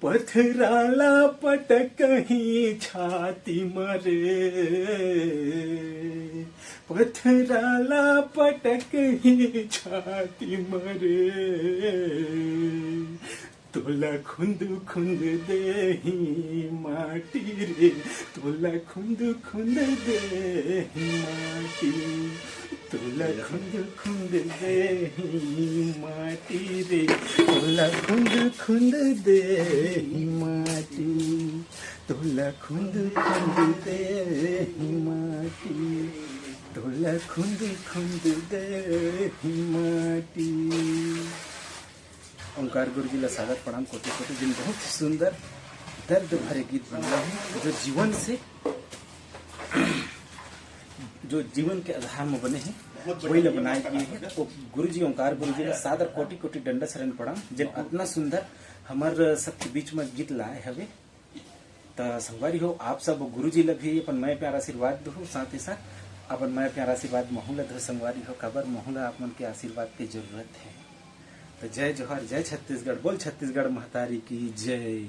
पथराला पटकहीं छाती मरे, पथराला पटकहीं छाती मरे, तोला खुंद खुंद देही माटी रे, तोला खुंद खुंद देही माटी, तोला खुंद खुंद देही माटी रे, तोला खुंद खुंद देही माटी, तोला खुंद खुंद देही माटी, तोला खुंद खुंद देही माटी। ओंकार गुरु जी ला सादर प्रणाम। कोटि कोटि दिन बहुत ही सुंदर दर्द भरे गीत बन रहे हैं जो जीवन से जो जीवन के आधार में बने हैं वही ला बनाए गए हैं। तो गुरु जी ओंकार गुरु जी ला सादर कोटि कोटि दंड शरण प्रणाम। जब इतना सुंदर हमार सबके बीच में गीत लाए हवे तो संगवारी हो आप सब गुरु जी ला भी अपन मैं प्यार आशीर्वाद दो, साथ ही साथ अपन मैं प्यार आशीर्वाद महू ला दो। संगवारी हो खबर महू ला आप मन के आशीर्वाद की जरूरत है। तो जय जोहर, जय छत्तीसगढ़, बोल छत्तीसगढ़ महतारी की जय।